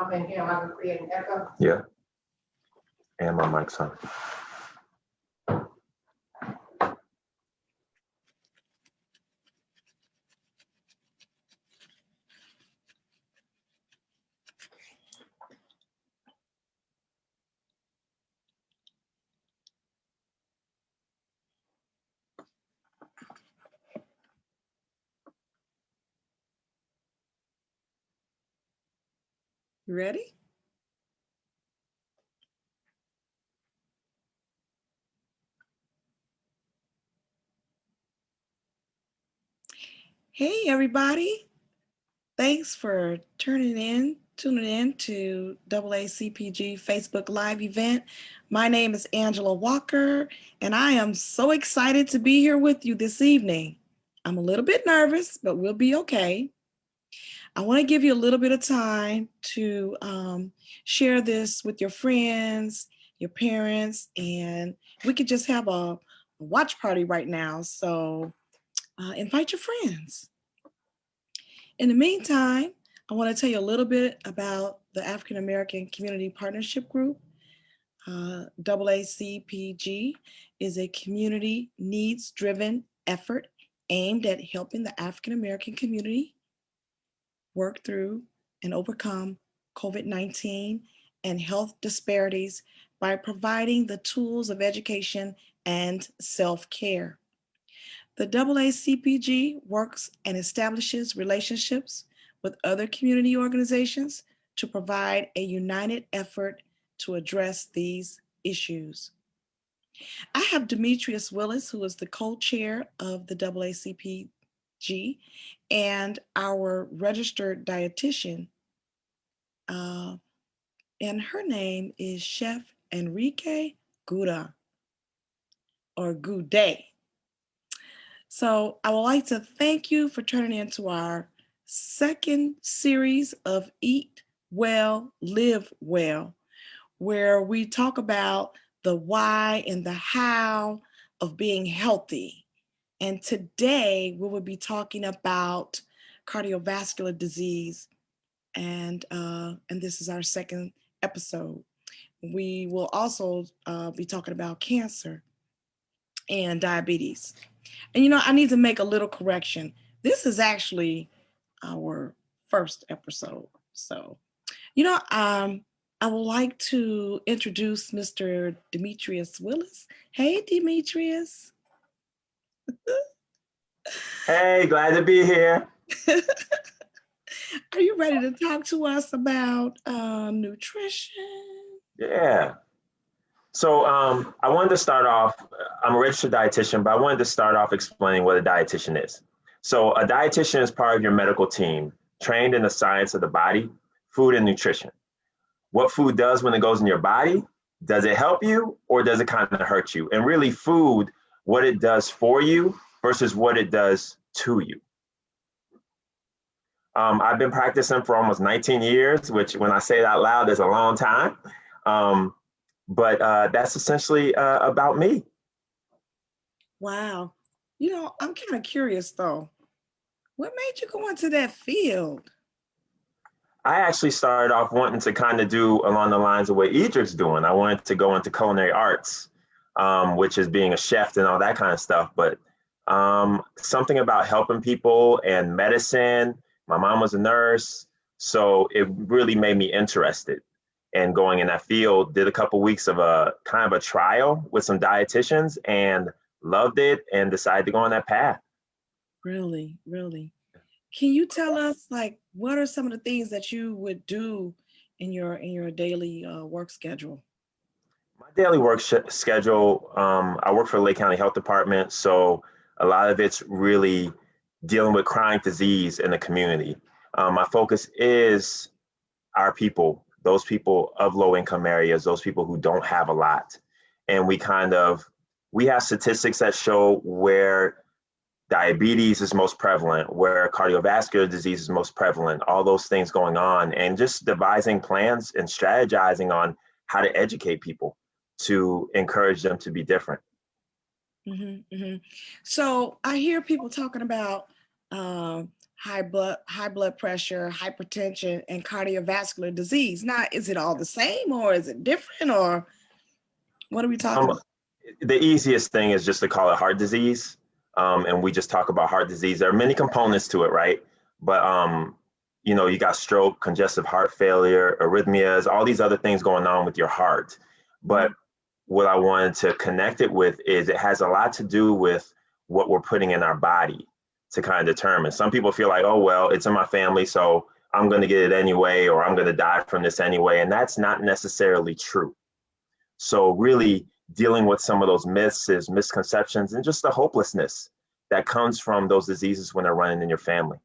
come in here, am I gonna create an echo? Yeah. And my mic's on. You ready? Hey, everybody. Thanks for tuning in to AACPG Facebook Live event. My name is Angela Walker, and I am so excited to be here with you this evening. I'm a little bit nervous, but we'll be okay. I want to give you a little bit of time to share this with your friends, your parents, and we could just have a watch party right now. So invite your friends. In the meantime, I want to tell you a little bit about the African American Community Partnership Group. AACPG is a community needs-driven effort aimed at helping the African American community work through and overcome COVID-19 and health disparities by providing the tools of education and self-care. The AACPG works and establishes relationships with other community organizations to provide a united effort to address these issues. I have Demetrius Willis, who is the co-chair of the AACPG and our registered dietitian. And her name is Chef Enrique Gouda, or Goudet. So I would like to thank you for turning into our second series of Eat Well, Live Well, where we talk about the why and the how of being healthy. And today we will be talking about cardiovascular disease, and this is our second episode. We will also be talking about cancer and diabetes. And you know, I need to make a little correction. This is actually our first episode. So, you know, I would like to introduce Mr. Demetrius Willis. Hey, Demetrius. Hey, glad to be here. Are you ready to talk to us about nutrition? Yeah. So I wanted to start off, I'm a registered dietitian, but I wanted to start off explaining what a dietitian is. So a dietitian is part of your medical team, trained in the science of the body, food and nutrition. What food does when it goes in your body, does it help you or does it kind of hurt you? And really food, what it does for you versus what it does to you. I've been practicing for almost 19 years, which when I say it out loud, is a long time. But that's essentially about me. Wow. You know, I'm kind of curious though. What made you go into that field? I actually started off wanting to kind of do along the lines of what Idrik's doing. I wanted to go into culinary arts, which is being a chef and all that kind of stuff. But something about helping people and medicine. My mom was a nurse, so it really made me interested in going in that field. Did a couple weeks of a kind of a trial with some dietitians and loved it and decided to go on that path. Really, really. Can you tell us, like, what are some of the things that you would do in your daily work schedule? My daily work schedule, I work for the Lake County Health Department, so a lot of it's really dealing with chronic disease in the community. My focus is our people, those people of low income areas, those people who don't have a lot. And we have statistics that show where diabetes is most prevalent, where cardiovascular disease is most prevalent, all those things going on, and just devising plans and strategizing on how to educate people to encourage them to be different. So I hear people talking about high blood pressure, hypertension, and cardiovascular disease. Now, is it all the same, or is it different, or what are we talking about? The easiest thing is just to call it heart disease. And we just talk about heart disease. There are many components to it, right? But you got stroke, congestive heart failure, arrhythmias, all these other things going on with your heart. But what I wanted to connect it with is it has a lot to do with what we're putting in our body to kind of determine. Some people feel like, oh, well, it's in my family, so I'm going to get it anyway, or I'm going to die from this anyway. And that's not necessarily true. So really dealing with some of those myths, misconceptions, and just the hopelessness that comes from those diseases when they're running in your family.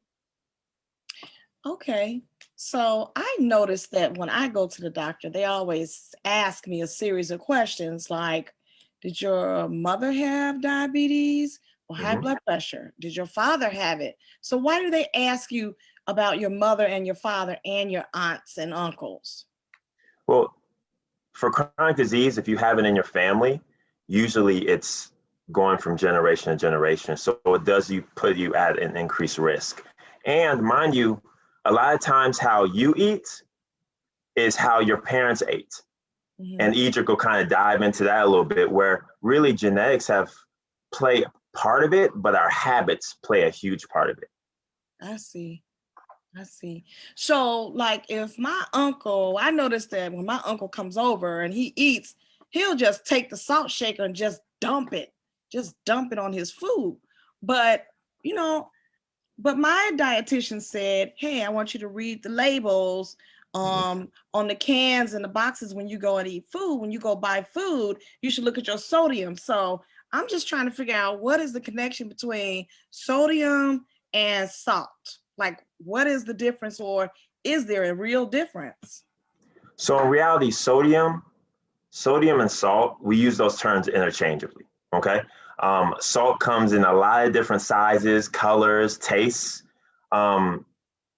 Okay. So I noticed that when I go to the doctor, they always ask me a series of questions like, did your mother have diabetes or high blood pressure? Did your father have it? So why do they ask you about your mother and your father and your aunts and uncles? Well, for chronic disease, if you have it in your family, usually it's going from generation to generation. So it does put you at an increased risk. And mind you, a lot of times how you eat is how your parents ate. And Idrik will kind of dive into that a little bit, where really genetics play part of it, but our habits play a huge part of it. I see. So like if my uncle, I noticed that when my uncle comes over and he eats, he'll just take the salt shaker and just dump it on his food. But, but my dietitian said, hey, I want you to read the labels on the cans and the boxes when you go and eat food. When you go buy food, you should look at your sodium. So I'm just trying to figure out what is the connection between sodium and salt. Like, what is the difference, or is there a real difference? So in reality, sodium and salt, we use those terms interchangeably, okay? Salt comes in a lot of different sizes, colors, tastes.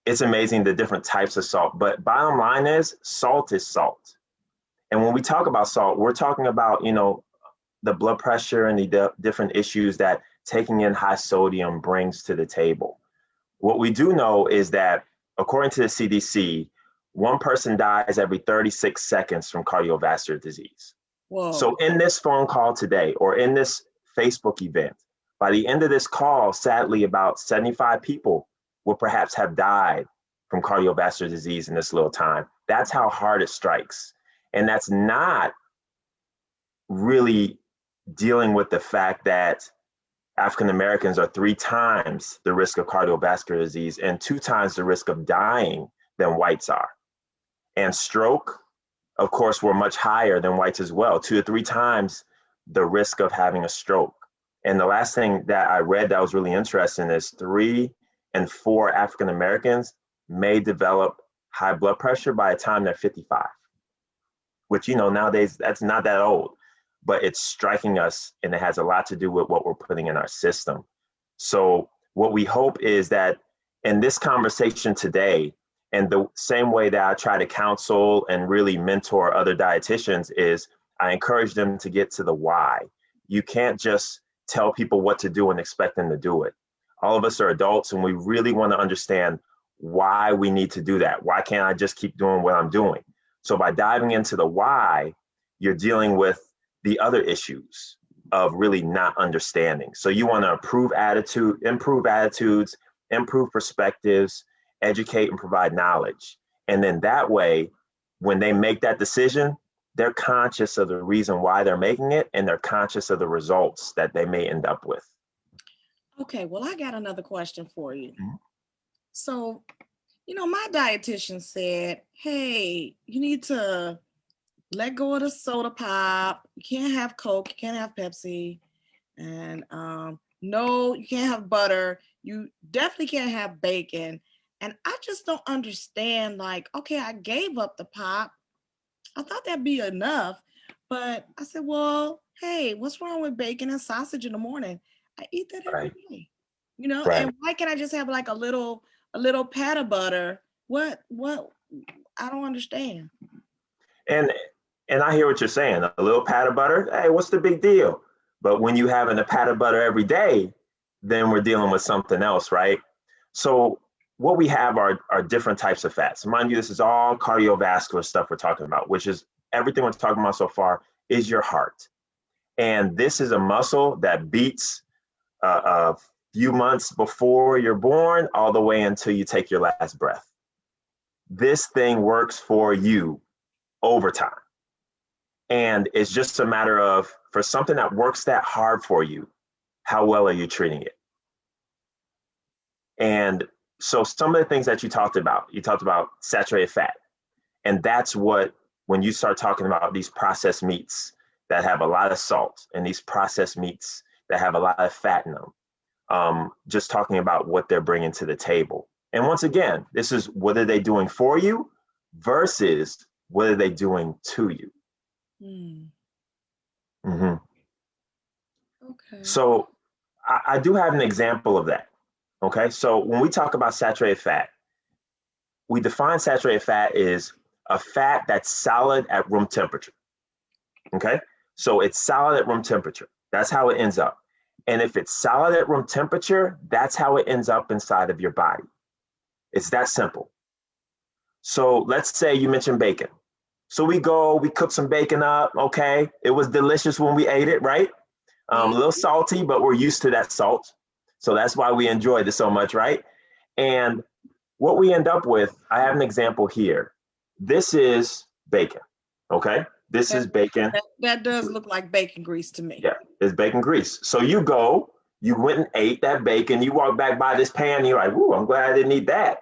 It's amazing the different types of salt, but bottom line is salt is salt. And when we talk about salt, we're talking about, the blood pressure and the different issues that taking in high sodium brings to the table. What we do know is that, according to the CDC, one person dies every 36 seconds from cardiovascular disease. Whoa. So in this phone call today, or in this Facebook event, by the end of this call, sadly, about 75 people will perhaps have died from cardiovascular disease in this little time. That's how hard it strikes. And that's not really dealing with the fact that African Americans are 3 times the risk of cardiovascular disease and 2 times the risk of dying than whites are. And stroke, of course, we're much higher than whites as well, 2 to 3 times the risk of having a stroke. And the last thing that I read that was really interesting is 3 and 4 African Americans may develop high blood pressure by the time they're 55, which, nowadays that's not that old. But it's striking us, and it has a lot to do with what we're putting in our system. So what we hope is that in this conversation today, and the same way that I try to counsel and really mentor other dietitians, is I encourage them to get to the why. You can't just tell people what to do and expect them to do it. All of us are adults, and we really want to understand why we need to do that. Why can't I just keep doing what I'm doing? So by diving into the why, you're dealing with the other issues of really not understanding. So you want to improve attitudes, improve perspectives, educate and provide knowledge. And then that way, when they make that decision, they're conscious of the reason why they're making it, and they're conscious of the results that they may end up with. Okay, well, I got another question for you. So, my dietitian said, hey, you need to let go of the soda pop. You can't have Coke. You can't have Pepsi. And no, you can't have butter. You definitely can't have bacon. And I just don't understand, like, okay, I gave up the pop. I thought that'd be enough. But I said, well, hey, what's wrong with bacon and sausage in the morning? I eat that every day. And why can't I just have like a little pat of butter? What? I don't understand. And I hear what you're saying. A little pat of butter, hey, what's the big deal? But when you having a pat of butter every day, then we're dealing with something else, right? So what we have are different types of fats. Mind you, this is all cardiovascular stuff we're talking about, which is everything we're talking about so far is your heart. And this is a muscle that beats a few months before you're born all the way until you take your last breath. This thing works for you over time. And it's just a matter of, for something that works that hard for you, how well are you treating it? And so some of the things that you talked about saturated fat. And that's what, when you start talking about these processed meats that have a lot of salt and these processed meats that have a lot of fat in them, just talking about what they're bringing to the table. And once again, this is what are they doing for you versus what are they doing to you? Mm-hmm. Okay. So I do have an example of that. Okay. So when we talk about saturated fat, we define saturated fat as a fat that's solid at room temperature. Okay. So it's solid at room temperature. That's how it ends up. And if it's solid at room temperature, that's how it ends up inside of your body. It's that simple. So let's say you mentioned bacon. So we cook some bacon up. Okay. It was delicious when we ate it, right? A little salty, but we're used to that salt. So that's why we enjoyed it so much, right? And what we end up with, I have an example here. This is bacon, okay? This is bacon. That does look like bacon grease to me. Yeah, it's bacon grease. So you went and ate that bacon, you walk back by this pan, you're like, ooh, I'm glad I didn't eat that.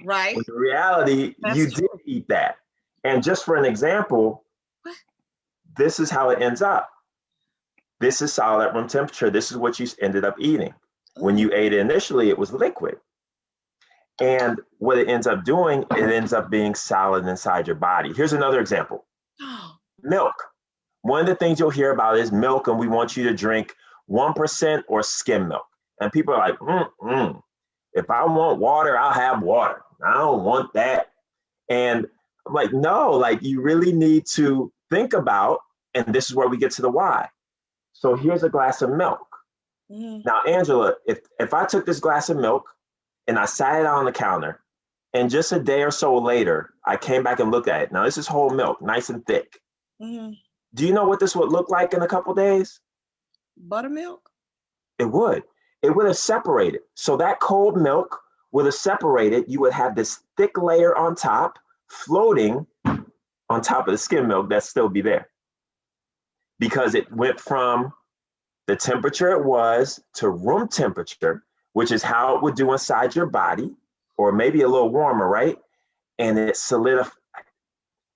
Right. But in reality, you did eat that. And just for an example, this is how it ends up. This is solid at room temperature. This is what you ended up eating. When you ate it initially, it was liquid. And what it ends up doing, it ends up being solid inside your body. Here's another example. Milk. One of the things you'll hear about is milk, and we want you to drink 1% or skim milk. And people are like, if I want water, I'll have water. I don't want that. And I'm like, no, like you really need to think about, and this is where we get to the why. So here's a glass of milk. Now, Angela, if I took this glass of milk and I sat it on the counter, and just a day or so later, I came back and looked at it. Now, this is whole milk, nice and thick. Do you know what this would look like in a couple days? Buttermilk? It would. It would have separated. So that cold milk would have separated. You would have this thick layer on top, floating on top of the skim milk that still be there. Because it went from the temperature it was to room temperature, which is how it would do inside your body, or maybe a little warmer, right? And it solidified.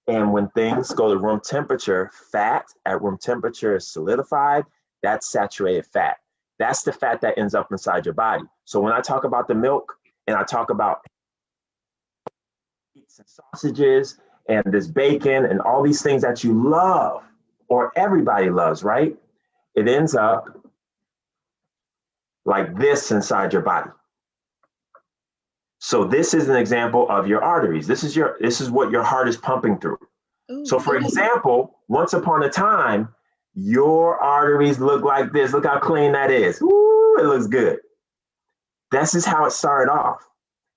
And when things go to room temperature, fat at room temperature is solidified. That's saturated fat. That's the fat that ends up inside your body. So when I talk about the milk and I talk about meats and sausages and this bacon and all these things that you love, or everybody loves, right? It ends up like this inside your body. So this is an example of your arteries. This is what your heart is pumping through. So for example, once upon a time, your arteries look like this. Look how clean that is. Ooh, it looks good. This is how it started off.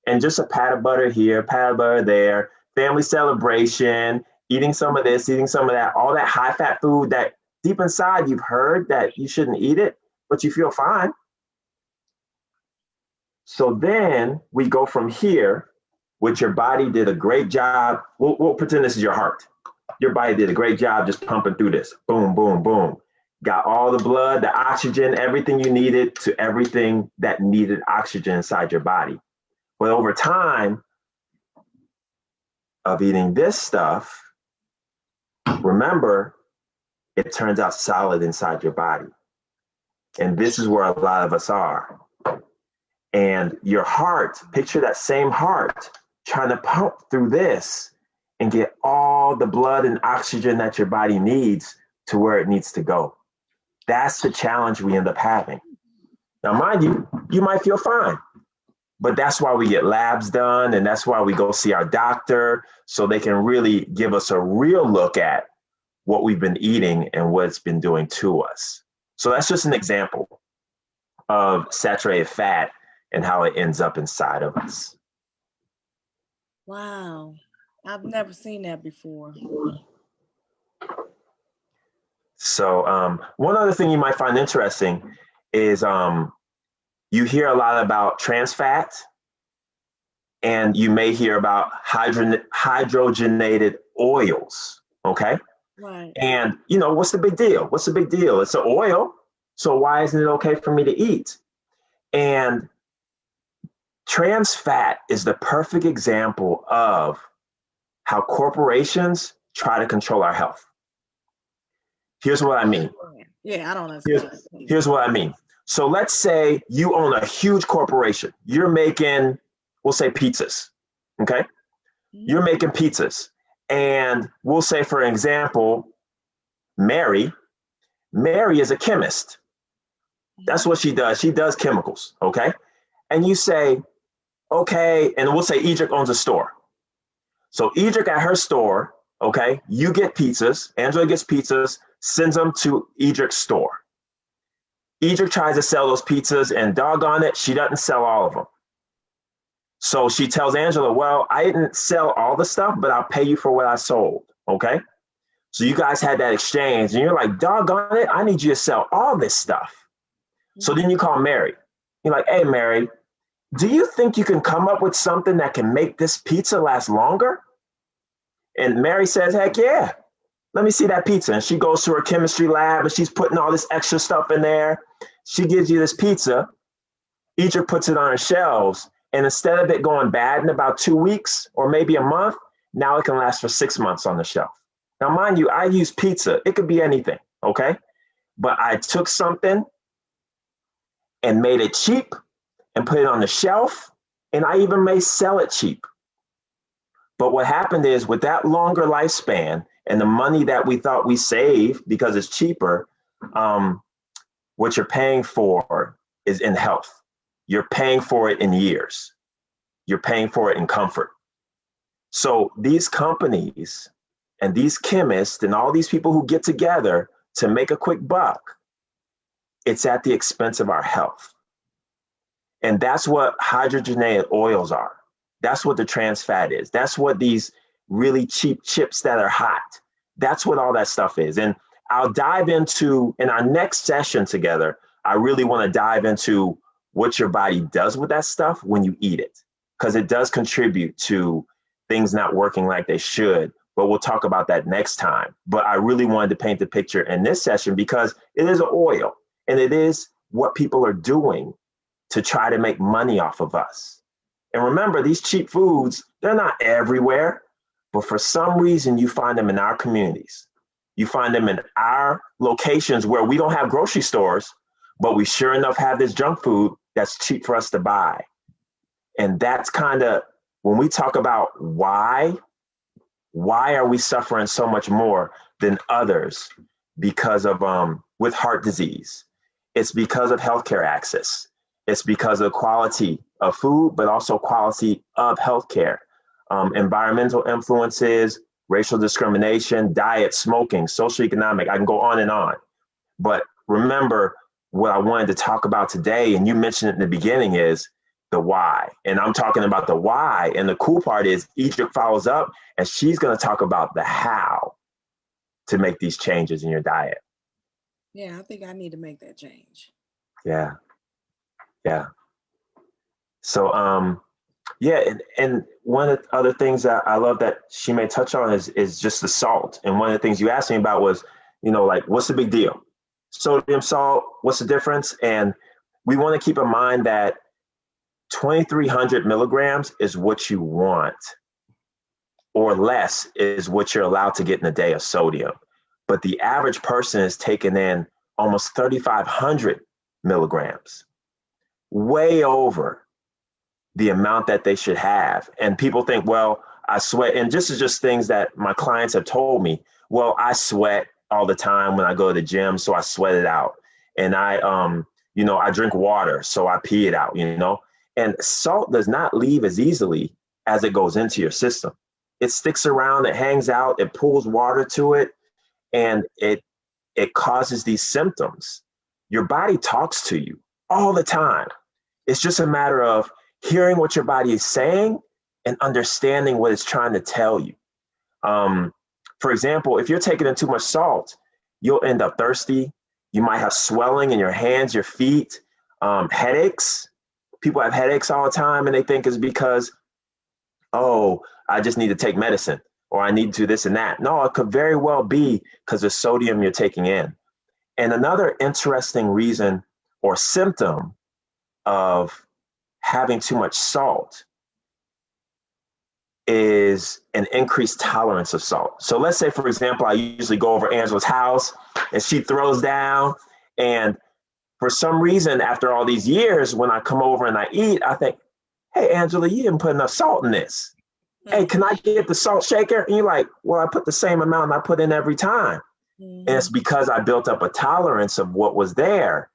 And just a pat of butter here, pat of butter there, family celebration, eating some of this, eating some of that, all that high fat food that deep inside you've heard that you shouldn't eat it, but you feel fine. So then we go from here, which your body did a great job. We'll pretend this is your heart. Your body did a great job just pumping through this. Boom, boom, boom. Got all the blood, the oxygen, everything you needed to everything that needed oxygen inside your body. But over time of eating this stuff, remember, it turns out solid inside your body. And this is where a lot of us are. And your heart, picture that same heart trying to pump through this and get all the blood and oxygen that your body needs to where it needs to go. That's the challenge we end up having. Now, mind you, you might feel fine, but that's why we get labs done. And that's why we go see our doctor so they can really give us a real look at what we've been eating and what it's been doing to us. So that's just an example of saturated fat and how it ends up inside of us. Wow. I've never seen that before. So one other thing you might find interesting is you hear a lot about trans fat, and you may hear about hydrogenated oils. Okay. Right. And, what's the big deal? What's the big deal? It's an oil. So why isn't it okay for me to eat? And trans fat is the perfect example of how corporations try to control our health. Here's what I mean. Yeah, I don't understand. Here's what I mean. So let's say you own a huge corporation. You're making, we'll say, pizzas. Okay. You're making pizzas. And we'll say, for example, Mary is a chemist. That's what she does. She does chemicals. Okay. And you say, okay, and we'll say Edric owns a store. So Edric at her store, okay, you get pizzas, Angela gets pizzas, sends them to Edric's store. Edric tries to sell those pizzas, and doggone it, she doesn't sell all of them. So she tells Angela, well, I didn't sell all the stuff, but I'll pay you for what I sold, okay? So you guys had that exchange, and you're like, doggone it, I need you to sell all this stuff. So then you call Mary. You're like, hey, Mary, do you think you can come up with something that can make this pizza last longer? And Mary says, heck yeah, let me see that pizza. And she goes to her chemistry lab and she's putting all this extra stuff in there. She gives you this pizza. Edric puts it on her shelves. And instead of it going bad in about 2 weeks or maybe a month, now it can last for 6 months on the shelf. Now, mind you, I use pizza. It could be anything, okay? But I took something and made it cheap and put it on the shelf, and I even may sell it cheap. But what happened is, with that longer lifespan and the money that we thought we saved because it's cheaper, what you're paying for is in health. You're paying for it in years. You're paying for it in comfort. So these companies and these chemists and all these people who get together to make a quick buck, it's at the expense of our health. And that's what hydrogenated oils are. That's what the trans fat is. That's what these really cheap chips that are hot, that's what all that stuff is. And I'll dive into, in our next session together, I really want to dive into what your body does with that stuff when you eat it, because it does contribute to things not working like they should. But we'll talk about that next time. But I really wanted to paint the picture in this session because it is an oil, and it is what people are doing to try to make money off of us. And remember, these cheap foods, they're not everywhere, but for some reason you find them in our communities. You find them in our locations where we don't have grocery stores, but we sure enough have this junk food that's cheap for us to buy. And that's kind of, when we talk about why are we suffering so much more than others because of, with heart disease? It's because of healthcare access. It's because of quality of food, but also quality of healthcare, environmental influences, racial discrimination, diet, smoking, socioeconomic. I can go on and on. But remember, what I wanted to talk about today, and you mentioned it in the beginning, is the why. And I'm talking about the why. And the cool part is Edric follows up, and she's going to talk about the how to make these changes in your diet. Yeah, I think I need to make that change. Yeah. Yeah. So, yeah. And one of the other things that I love that she may touch on is just the salt. And one of the things you asked me about was, like, what's the big deal? Sodium, salt, what's the difference? And we want to keep in mind that 2,300 milligrams is what you want, or less is what you're allowed to get in a day of sodium. But the average person is taking in almost 3,500 milligrams, way over the amount that they should have. And people think, well, I sweat. And this is just things that my clients have told me. Well, I sweat all the time when I go to the gym, so I sweat it out. And I drink water, so I pee it out, And salt does not leave as easily as it goes into your system. It sticks around, it hangs out, it pulls water to it, and it causes these symptoms. Your body talks to you all the time. It's just a matter of hearing what your body is saying and understanding what it's trying to tell you. For example, if you're taking in too much salt, you'll end up thirsty. You might have swelling in your hands, your feet, headaches. People have headaches all the time and they think it's because, oh, I just need to take medicine or I need to do this and that. No, it could very well be because of sodium you're taking in. And another interesting reason or symptom of having too much salt is an increased tolerance of salt. So let's say, for example, I usually go over Angela's house and she throws down. And for some reason, after all these years, when I come over and I eat, I think, hey, Angela, you didn't put enough salt in this. Hey, can I get the salt shaker? And you're like, well, I put the same amount I put in every time. And it's because I built up a tolerance of what was there.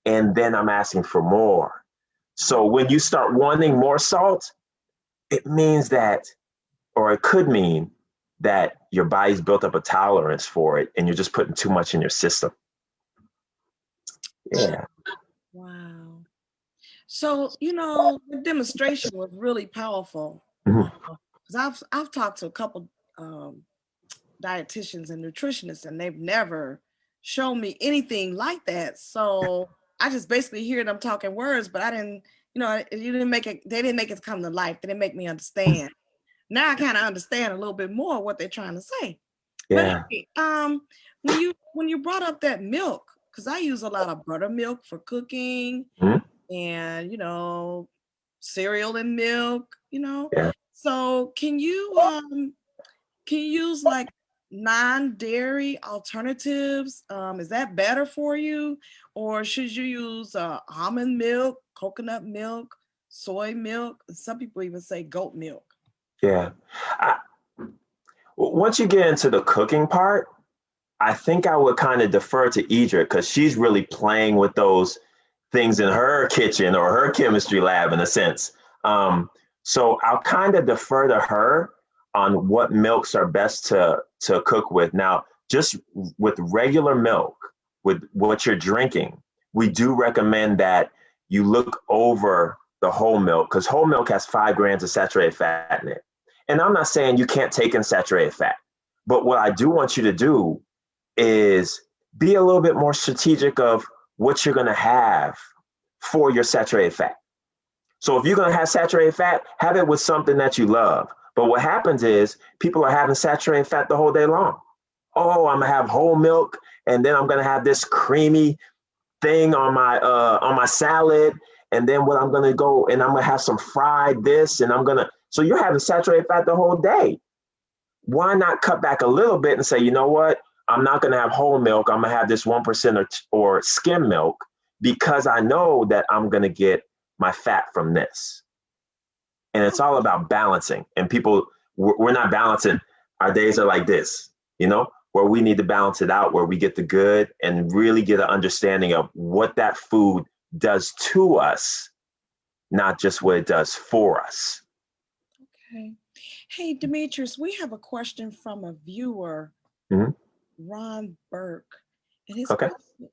And then I'm asking for more. So when you start wanting more salt, it means that, or it could mean that your body's built up a tolerance for it and you're just putting too much in your system. Yeah. Wow. So, the demonstration was really powerful. Because I've talked to a couple dietitians and nutritionists, and they've never shown me anything like that. So I just basically hear them talking words, but I didn't, they didn't make it come to life. They didn't make me understand. Now I kind of understand a little bit more what they're trying to say. Yeah. But hey, when you brought up that milk, because I use a lot of buttermilk for cooking, and cereal and milk, Yeah. So can you use like non-dairy alternatives? Is that better for you, or should you use almond milk, coconut milk, soy milk? Some people even say goat milk. Yeah. Once you get into the cooking part, I think I would kind of defer to Idra because she's really playing with those things in her kitchen or her chemistry lab in a sense. So I'll kind of defer to her on what milks are best to cook with. Now, just with regular milk, with what you're drinking, we do recommend that you look over the whole milk because whole milk has 5 grams of saturated fat in it. And I'm not saying you can't take in saturated fat, but what I do want you to do is be a little bit more strategic of what you're going to have for your saturated fat. So if you're going to have saturated fat, have it with something that you love. But what happens is people are having saturated fat the whole day long. Oh, I'm going to have whole milk, and then I'm going to have this creamy thing on my salad. And then what I'm going to go and I'm going to have some fried this, and so you're having saturated fat the whole day. Why not cut back a little bit and say, you know what? I'm not going to have whole milk. I'm going to have this 1% or skim milk because I know that I'm going to get my fat from this. And it's all about balancing. And people, we're not balancing. Our days are like this, where we need to balance it out, where we get the good and really get an understanding of what that food does to us, not just what it does for us. Okay. Hey, Demetrius, we have a question from a viewer, Ron Burke. And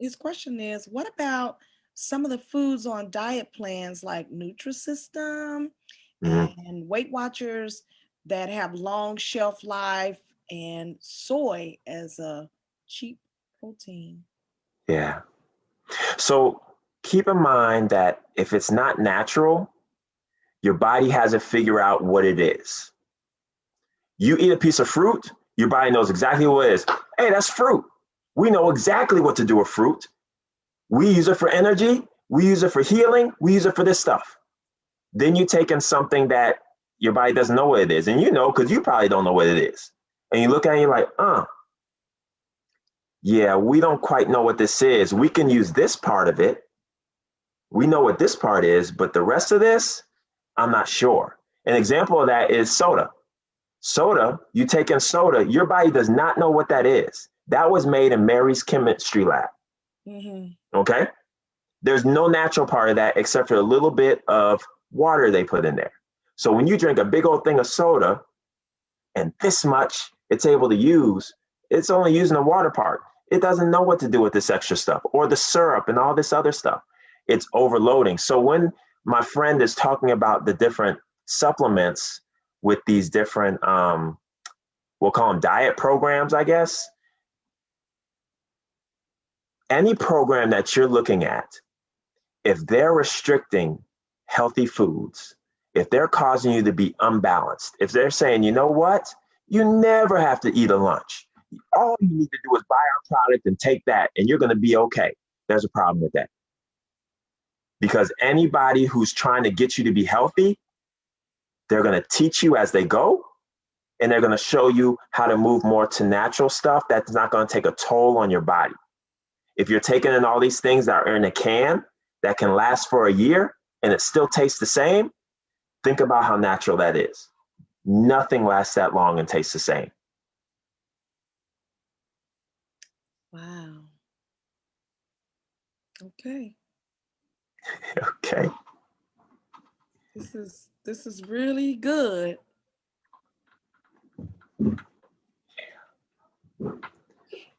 his question is, what about some of the foods on diet plans like Nutrisystem and Weight Watchers that have long shelf life and soy as a cheap protein? Yeah. So keep in mind that if it's not natural, your body hasn't figured out what it is. You eat a piece of fruit, your body knows exactly what it is. Hey, that's fruit. We know exactly what to do with fruit. We use it for energy. We use it for healing. We use it for this stuff. Then you take in something that your body doesn't know what it is. And because you probably don't know what it is. And you look at it and you're like, yeah, we don't quite know what this is. We can use this part of it. We know what this part is, but the rest of this, I'm not sure. An example of that is soda. Soda, you take in soda, your body does not know what that is. That was made in Mary's chemistry lab. Okay? There's no natural part of that except for a little bit of water they put in there. So when you drink a big old thing of soda and this much it's able to use, it's only using the water part. It doesn't know what to do with this extra stuff or the syrup and all this other stuff. It's overloading. So when my friend is talking about the different supplements, with these different, we'll call them diet programs, I guess. Any program that you're looking at, if they're restricting healthy foods, if they're causing you to be unbalanced, if they're saying, you know what, you never have to eat a lunch. All you need to do is buy our product and take that, and you're going to be okay. There's a problem with that. Because anybody who's trying to get you to be healthy, they're going to teach you as they go, and they're going to show you how to move more to natural stuff that's not going to take a toll on your body. If you're taking in all these things that are in a can that can last for a year and it still tastes the same, think about how natural that is. Nothing lasts that long and tastes the same. Wow. Okay. Okay. This is really good.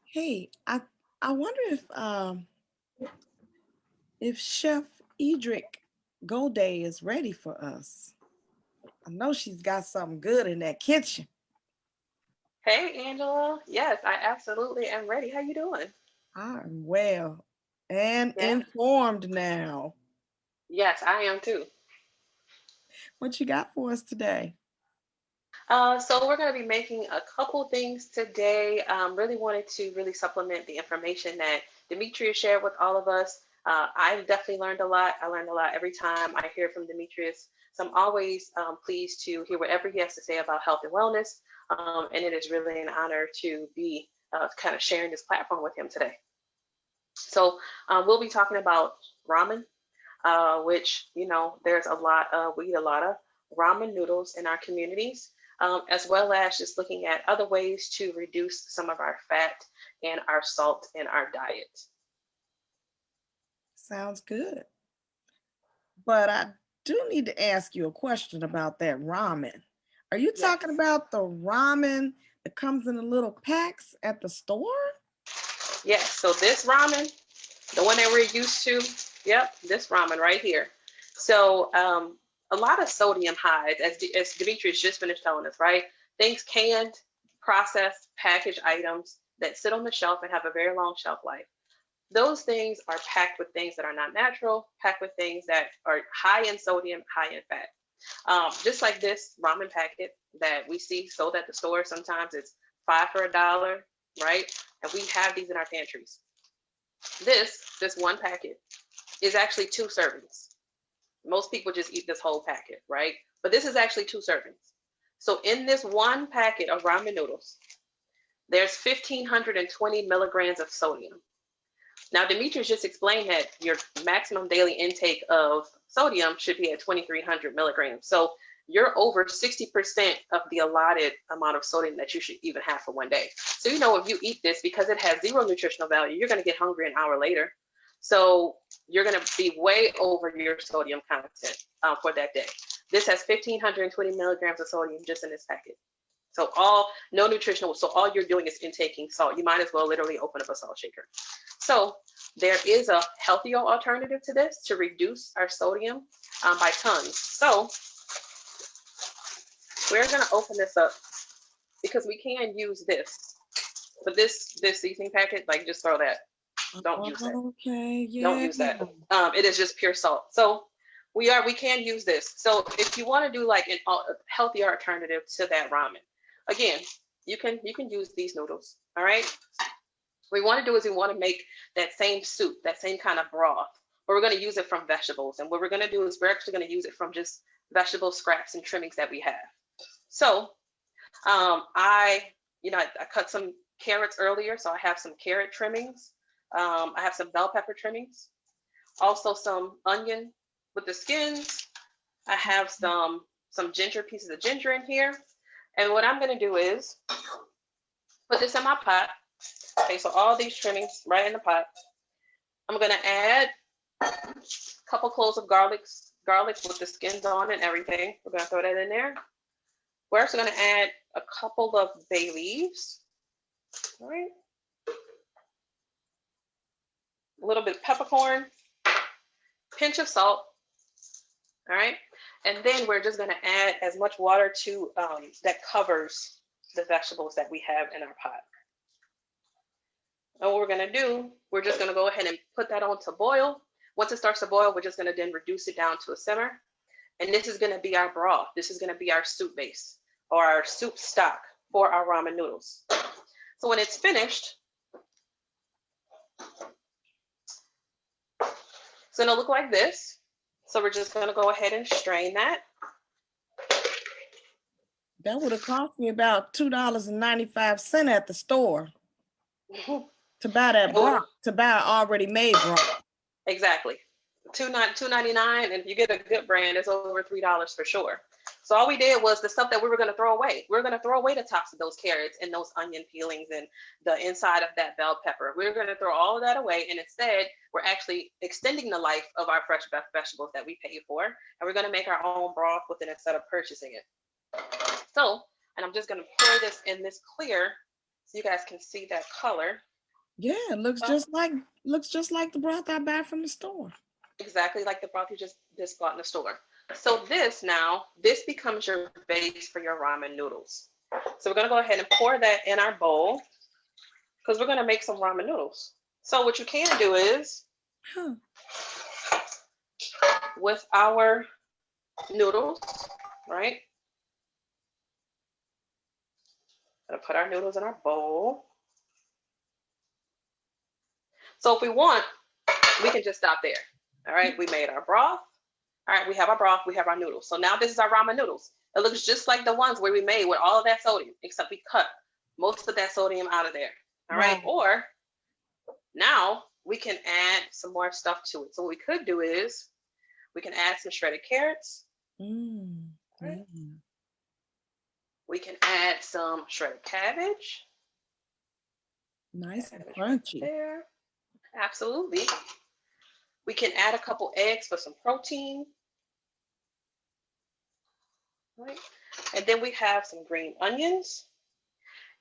Hey, I wonder if Chef Edric Goday is ready for us. I know she's got something good in that kitchen. Hey, Angela. Yes, I absolutely am ready. How you doing? I'm well and Yeah. informed now. Yes, I am too. What you got for us today? So we're going to be making a couple things today. Really wanted to really supplement the information that Demetrius shared with all of us. I definitely learned a lot. I learned a lot every time I hear from Demetrius. So I'm always pleased to hear whatever he has to say about health and wellness. And it is really an honor to be kind of sharing this platform with him today. So we'll be talking about ramen, which, you know, there's a lot of, we eat a lot of ramen noodles in our communities, as well as just looking at other ways to reduce some of our fat and our salt in our diet. Sounds good. But I do need to ask you a question about that ramen. Are you Yes. talking about the ramen that comes in the little packs at the store? Yes, so this ramen, the one that we're used to, yep, this ramen right here. So a lot of sodium hides, as Demetrius just finished telling us, right? Things canned, processed, packaged items that sit on the shelf and have a very long shelf life. Those things are packed with things that are not natural, packed with things that are high in sodium, high in fat. Just like this ramen packet that we see sold at the store, sometimes it's 5 for $1, right? And we have these in our pantries. This one packet is actually 2 servings. Most people just eat this whole packet, right? But this is actually 2 servings. So in this one packet of ramen noodles, there's 1,520 milligrams of sodium. Now, Demetrius just explained that your maximum daily intake of sodium should be at 2,300 milligrams. So you're over 60% of the allotted amount of sodium that you should even have for one day. So, you know, if you eat this, because it has 0 nutritional value, you're going to get hungry an hour later. So you're going to be way over your sodium content for that day. This has 1,520 milligrams of sodium just in this packet. So no nutritional, so all you're doing is intaking salt. You might as well literally open up a salt shaker. So there is a healthier alternative to this to reduce our sodium by tons. So we're going to open this up because we can use this. But this seasoning packet, like, just throw that. Don't use that. Okay, yeah. Don't use that. It is just pure salt. So we can use this. So if you want to do like a healthier alternative to that ramen, again, you can use these noodles. All right. What we want to do is we want to make that same soup, that same kind of broth, but we're going to use it from vegetables. And what we're going to do is we're actually going to use it from just vegetable scraps and trimmings that we have. So I cut some carrots earlier, so I have some carrot trimmings. I have some bell pepper trimmings, also some onion with the skins. I have some pieces of ginger in here. And what I'm going to do is put this in my pot. Okay, so all these trimmings right in the pot. I'm going to add a couple cloves of garlic with the skins on and everything. We're going to throw that in there. We're also going to add a couple of bay leaves. All right. A little bit of peppercorn, pinch of salt. All right. And then we're just going to add as much water to that covers the vegetables that we have in our pot. And what we're going to do, we're just going to go ahead and put that on to boil. Once it starts to boil, we're just going to then reduce it down to a simmer. And this is going to be our broth. This is going to be our soup base or our soup stock for our ramen noodles. So when it's finished, it's going to look like this. So we're just going to go ahead and strain that. That would have cost me about $2.95 at the store to buy that broth, to buy already made broth. Exactly. $2.99, and if you get a good brand, it's over $3 for sure. So all we did was the stuff that we were going to throw away. We're going to throw away the tops of those carrots and those onion peelings and the inside of that bell pepper. We're going to throw all of that away, and instead, we're actually extending the life of our fresh vegetables that we pay for, and we're going to make our own broth with it instead of purchasing it. So, and I'm just going to pour this in this clear so you guys can see that color. Yeah, it looks just like the broth I buy from the store. Exactly like the broth you just bought in the store. So this becomes your base for your ramen noodles. So we're going to go ahead and pour that in our bowl because we're going to make some ramen noodles. So what you can do is with our noodles, right? Gonna put our noodles in our bowl. So if we want, we can just stop there. All right, we made our broth. All right, we have our broth, we have our noodles. So now this is our ramen noodles. It looks just like the ones where we made with all of that sodium, except we cut most of that sodium out of there. All right, or now we can add some more stuff to it. So what we could do is we can add some shredded carrots. Right? We can add some shredded cabbage. Nice and crunchy. There. Absolutely. We can add a couple eggs for some protein. Right. And then we have some green onions.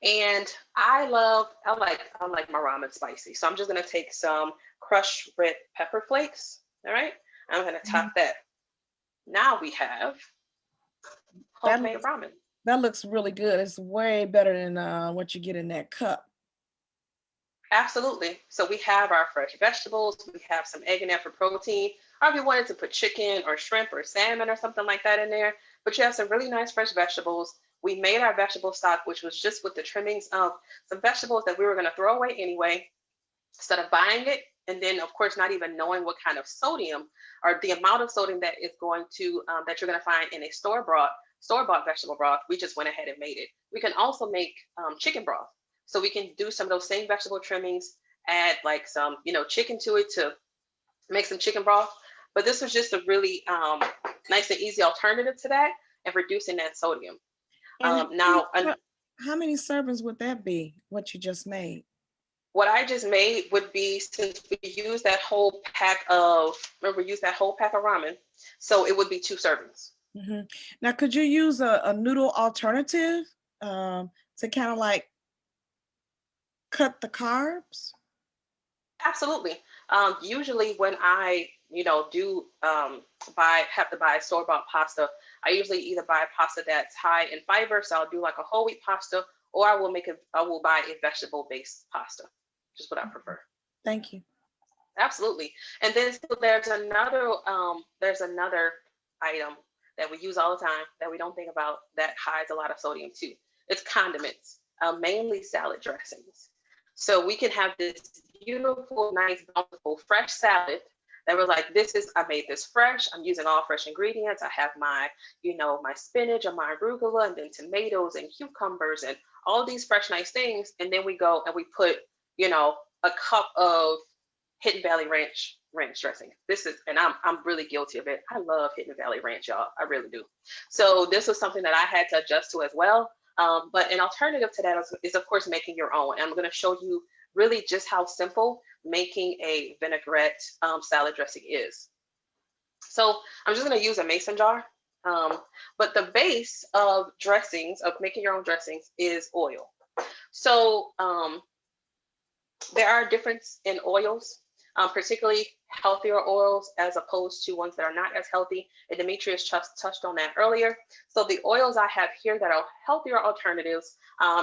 And I like my ramen spicy. So I'm just gonna take some crushed red pepper flakes. All right. I'm gonna top that. Now we have homemade ramen. That looks really good. It's way better than what you get in that cup. Absolutely. So we have our fresh vegetables. We have some egg in there for protein. Or if you wanted to put chicken or shrimp or salmon or something like that in there, but you have some really nice fresh vegetables. We made our vegetable stock, which was just with the trimmings of some vegetables that we were going to throw away anyway, instead of buying it. And then, of course, not even knowing what kind of sodium or the amount of sodium that is going to, that you're going to find in a store-bought vegetable broth. We just went ahead and made it. We can also make chicken broth. So we can do some of those same vegetable trimmings, add like some, chicken to it to make some chicken broth. But this was just a really nice and easy alternative to that and reducing that sodium. Now, how many servings would that be, what you just made? What I just made would be, since we used that whole pack of ramen, so it would be 2 servings. Mm-hmm. Now, could you use a noodle alternative to kind of like cut the carbs? Absolutely. Usually when I, have to buy store-bought pasta, I usually either buy pasta that's high in fiber, so I'll do like a whole wheat pasta, or I will buy a vegetable-based pasta, just what I prefer. Thank you. Absolutely. And then so there's another item that we use all the time that we don't think about that hides a lot of sodium too. It's condiments, mainly salad dressings. So we can have this beautiful, nice, bountiful, fresh salad that was like, I made this fresh. I'm using all fresh ingredients. I have my, my spinach and my arugula and then tomatoes and cucumbers and all these fresh, nice things. And then we go and we put, a cup of Hidden Valley Ranch dressing. And I'm really guilty of it. I love Hidden Valley Ranch, y'all. I really do. So this was something that I had to adjust to as well. But an alternative to that is of course, making your own. And I'm going to show you really just how simple making a vinaigrette salad dressing is. So I'm just going to use a mason jar. But the base of making your own dressings is oil. So there are differences in oils. particularly healthier oils as opposed to ones that are not as healthy. And Demetrius just touched on that earlier. So the oils I have here that are healthier alternatives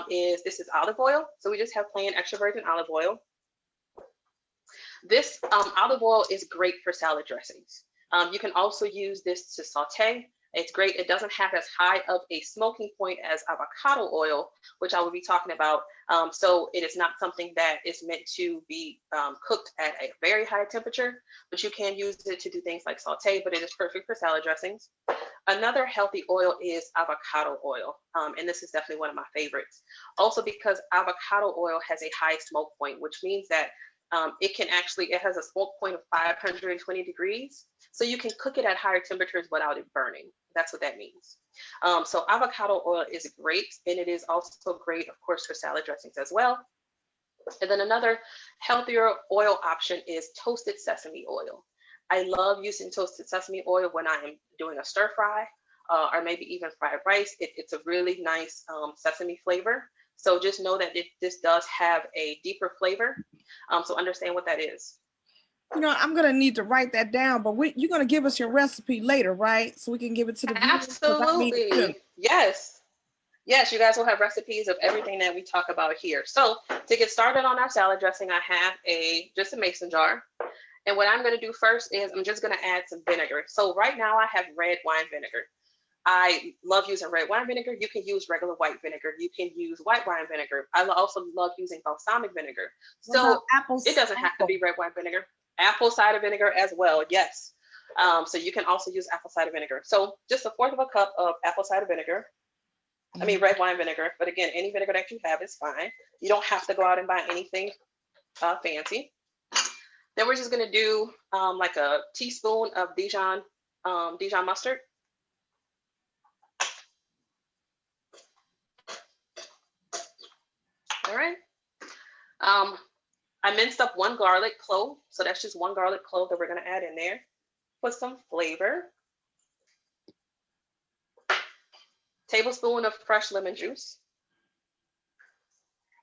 this is olive oil. So we just have plain extra virgin olive oil. This olive oil is great for salad dressings. You can also use this to saute. It's great. It doesn't have as high of a smoking point as avocado oil, which I will be talking about. So it is not something that is meant to be cooked at a very high temperature, but you can use it to do things like saute, but it is perfect for salad dressings. Another healthy oil is avocado oil. And this is definitely one of my favorites. Also because avocado oil has a high smoke point, which means that it has a smoke point of 520 degrees. So you can cook it at higher temperatures without it burning. That's what that means. So avocado oil is great, and it is also great, of course, for salad dressings as well. And then another healthier oil option is toasted sesame oil. I love using toasted sesame oil when I am doing a stir fry or maybe even fried rice. It's a really nice sesame flavor. So just know that this does have a deeper flavor. So understand what that is. You know, I'm gonna need to write that down, but you're gonna give us your recipe later, right? So we can give it to the viewers. Absolutely. Yes. Yes, you guys will have recipes of everything that we talk about here. So to get started on our salad dressing, I have just a mason jar. And what I'm gonna do first is I'm just gonna add some vinegar. So right now I have red wine vinegar. I love using red wine vinegar. You can use regular white vinegar. You can use white wine vinegar. I also love using balsamic vinegar. So it doesn't have to be red wine vinegar. Apple cider vinegar as well, yes. So you can also use apple cider vinegar. So just 1/4 of a cup of apple cider vinegar. I mean red wine vinegar, but again, any vinegar that you have is fine. You don't have to go out and buy anything fancy. Then we're just gonna do like a teaspoon of Dijon mustard. All right. I minced up 1 garlic clove. So that's just 1 garlic clove that we're going to add in there. Put some flavor. Tablespoon of fresh lemon juice.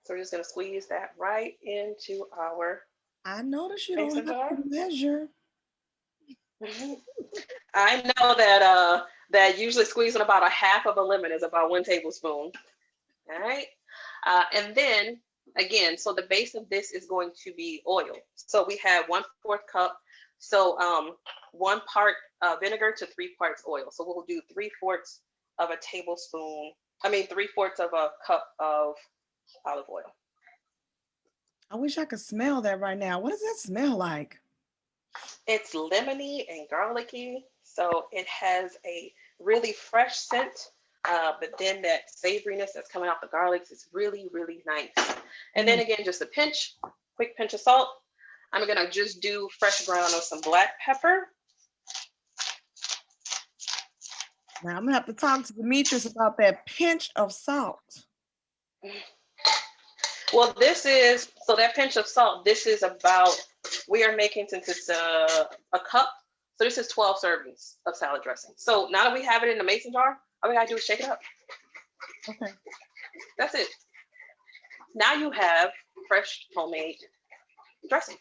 So we're just going to squeeze that right into our. I noticed you don't have to measure. I know that usually squeezing about 1/2 of a lemon is about 1 tablespoon. All right. And then again, so the base of this is going to be oil. So we have 1/4 cup. So 1 part vinegar to 3 parts oil. So we'll do 3/4 of a tablespoon. 3/4 of a cup of olive oil. I wish I could smell that right now. What does that smell like? It's lemony and garlicky. So it has a really fresh scent. But then that savoriness that's coming off the garlics is really, really nice. And then again, just a quick pinch of salt. I'm gonna just do fresh ground of some black pepper. Now I'm gonna have to talk to Demetrius about that pinch of salt. Well, that pinch of salt, this is about, we are making, since it's a cup, so this is 12 servings of salad dressing. So now that we have it in the mason jar, all we gotta do is shake it up. Okay. That's it. Now you have fresh homemade dressing.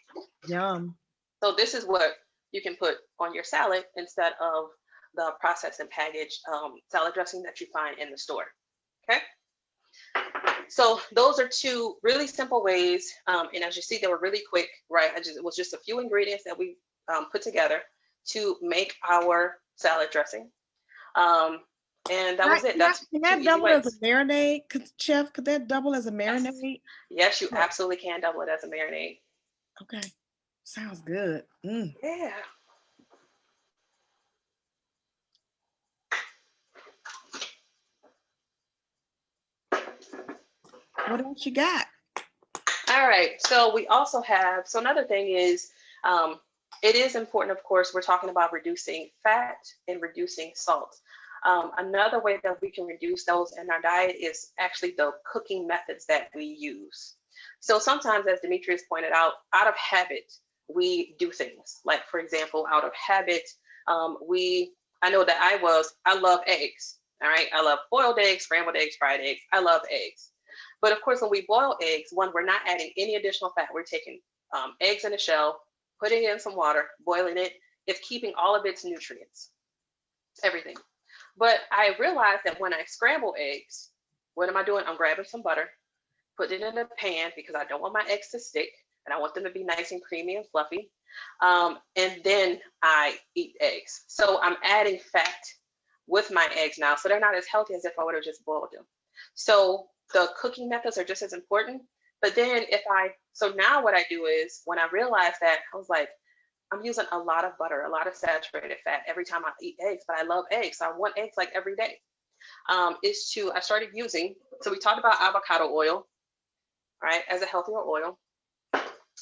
Yum. So this is what you can put on your salad instead of the processed and packaged salad dressing that you find in the store. Okay. So those are 2 really simple ways. And as you see, they were really quick, right? It was just a few ingredients that we put together to make our salad dressing. And that was it. Can that double as a marinade? Chef, could that double as a marinade? Yes, you absolutely can double it as a marinade. Okay. Sounds good. Yeah. What else you got? All right. So we also have, so another thing is, it is important, of course, we're talking about reducing fat and reducing salt. Another way that we can reduce those in our diet is actually the cooking methods that we use. So sometimes, as Demetrius pointed out of habit, we do things. Like, for example, out of habit, I know that I love eggs. All right. I love boiled eggs, scrambled eggs, fried eggs. I love eggs. But of course, when we boil eggs, we're not adding any additional fat. We're taking eggs in a shell, putting it in some water, boiling it. It's keeping all of its nutrients, everything. But I realized that when I scramble eggs, what am I doing? I'm grabbing some butter, putting it in a pan because I don't want my eggs to stick and I want them to be nice and creamy and fluffy. And then I eat eggs. So I'm adding fat with my eggs now. So they're not as healthy as if I would have just boiled them. So the cooking methods are just as important. But then so now what I do is when I realized that, I was like, I'm using a lot of butter, a lot of saturated fat every time I eat eggs, but I love eggs. So I want eggs like every day. I started using, so we talked about avocado oil, right, as a healthier oil.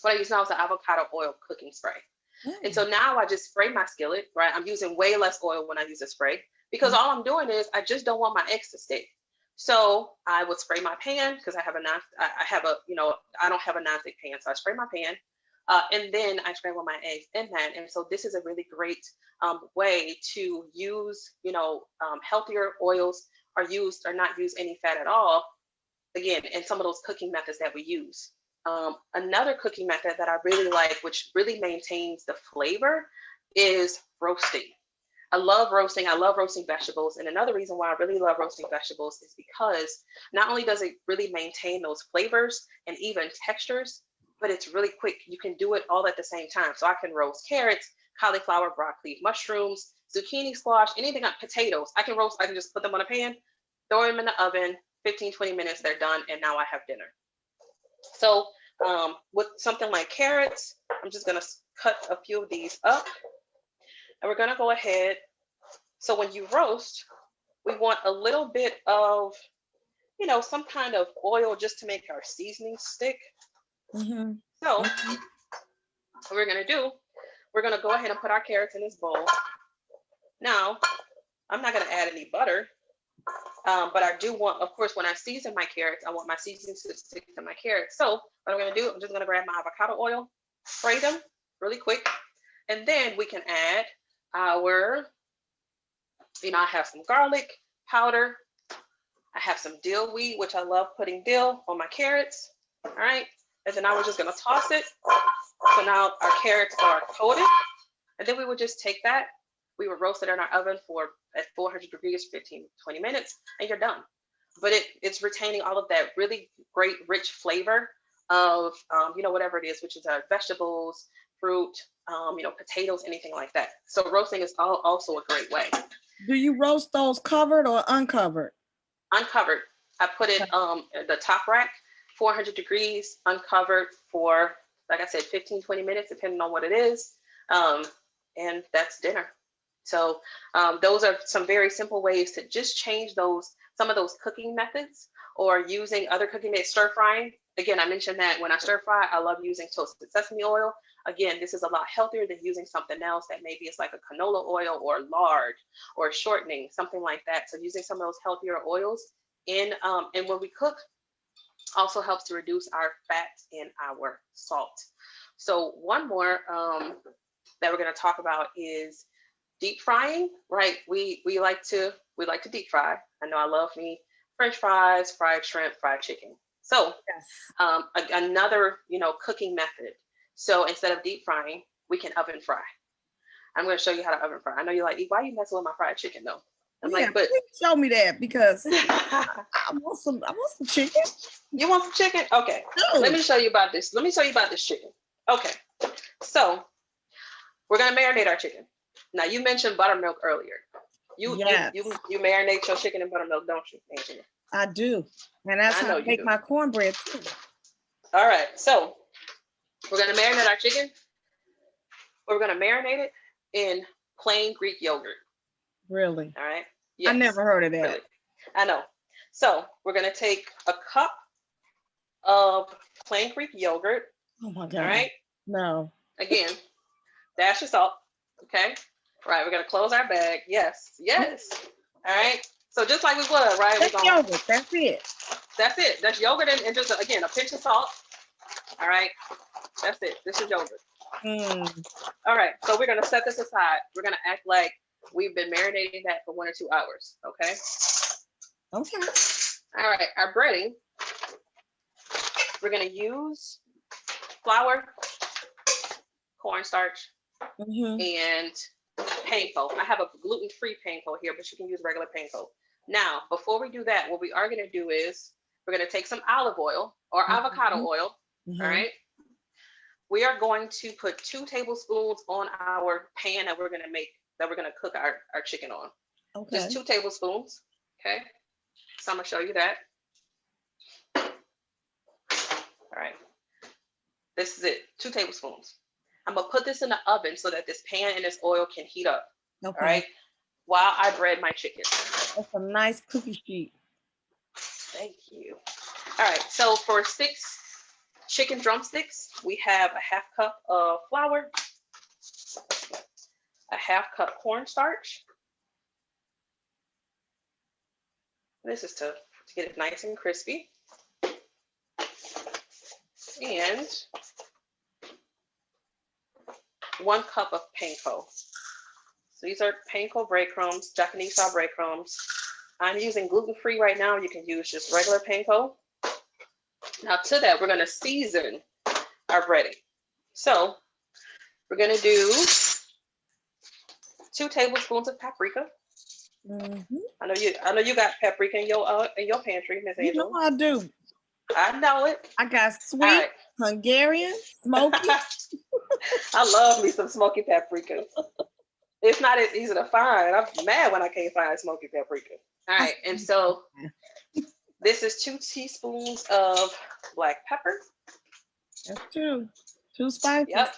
What I use now is the avocado oil cooking spray. And so now I just spray my skillet, right? I'm using way less oil when I use a spray because all I'm doing is I just don't want my eggs to stick. So I would spray my pan because I don't have a nonstick pan. So I spray my pan and then I scramble my eggs in that. And so this is a really great way to use, healthier oils or not use any fat at all. Again, and some of those cooking methods that we use. Another cooking method that I really like, which really maintains the flavor, is roasting. I love roasting. I love roasting vegetables. And another reason why I really love roasting vegetables is because not only does it really maintain those flavors and even textures, but it's really quick. You can do it all at the same time. So I can roast carrots, cauliflower, broccoli, mushrooms, zucchini, squash, anything like potatoes. I can just put them on a pan, throw them in the oven, 15, 20 minutes, they're done. And now I have dinner. So with something like carrots, I'm just gonna cut a few of these up and we're gonna go ahead. So when you roast, we want a little bit of, some kind of oil just to make our seasoning stick. Mm-hmm. So what we're gonna do, we're gonna go ahead and put our carrots in this bowl. Now, I'm not gonna add any butter. But I do want, of course, when I season my carrots, I want my seasoning to stick to my carrots. So what I'm going to do, I'm just going to grab my avocado oil, spray them really quick. And then we can add I have some garlic powder. I have some dill weed, which I love putting dill on my carrots. All right. And then now we're just going to toss it. So now our carrots are coated. And then we would just take that. We would roast it in our oven at 400 degrees, 15, 20 minutes, and you're done. But it's retaining all of that really great, rich flavor of, whatever it is, which is vegetables, fruit, potatoes, anything like that. So roasting is also a great way. Do you roast those covered or uncovered? Uncovered. I put it the top rack, 400 degrees, uncovered for, like I said, 15, 20 minutes, depending on what it is. And that's dinner. So those are some very simple ways to just change some of those cooking methods, or using other cooking methods. Stir frying. Again, I mentioned that when I stir fry, I love using toasted sesame oil. Again, this is a lot healthier than using something else that maybe is like a canola oil or lard or shortening, something like that. So using some of those healthier oils and when we cook also helps to reduce our fat and our salt. So one more that we're going to talk about is deep frying, right? We like to deep fry. I know I love me French fries, fried shrimp, fried chicken. So another, cooking method. So instead of deep frying, we can oven fry. I'm going to show you how to oven fry. I know you're like, why are you messing with my fried chicken though? I'm like, but show me that because I want some chicken. You want some chicken? Okay. No. Let me show you about this. Let me show you about this chicken. Okay. So we're going to marinate our chicken. Now you mentioned buttermilk earlier. You marinate your chicken in buttermilk, don't you, Angela? I do. And that's how I make my cornbread too. All right. So we're going to marinate our chicken. We're going to marinate it in plain Greek yogurt. Really? All right. Yes. I never heard of that. Really. I know. So we're going to take a cup of plain Greek yogurt. Oh my God. All right. No. Again, dash of salt. Okay. All right. We're going to close our bag. Yes. Yes. All right. So just like we would, right? That's yogurt. That's it. That's it. That's yogurt and just, again, a pinch of salt. All right. That's it. This is yogurt. All right. So we're going to set this aside. We're going to act like we've been marinating that for 1 or 2 hours. Okay. Okay. All right. Our breading, we're going to use flour, cornstarch, Mhm. and panko. I have a gluten-free panko here, but you can use regular panko. Now, before we do that, what we are going to do is we're going to take some olive oil or avocado oil. Mhm. All right. We are going to put 2 tablespoons on our pan that we're going to cook our chicken on. Okay. Just 2 tablespoons. Okay. So I'm going to show you that. All right. This is it. 2 tablespoons. I'm going to put this in the oven so that this pan and this oil can heat up. Okay. All right. While I bread my chicken. That's a nice cookie sheet. Thank you. All right. So for 6 chicken drumsticks, we have a 1/2 cup of flour, a 1/2 cup cornstarch. This is to get it nice and crispy. And 1 cup of panko. So these are panko breadcrumbs, Japanese style breadcrumbs. I'm using gluten-free right now. You can use just regular panko. Now to that, we're going to season our breading. So we're going to do 2 tablespoons of paprika. Mm-hmm. I know you got paprika in your pantry, Miss You know Angela. I do. I know it. I got sweet, All right. Hungarian, smoky. I love me some smoky paprika. It's not as easy to find. I'm mad when I can't find smoky paprika. All right, and so this is 2 teaspoons of black pepper. That's 2. 2 spices. Yep.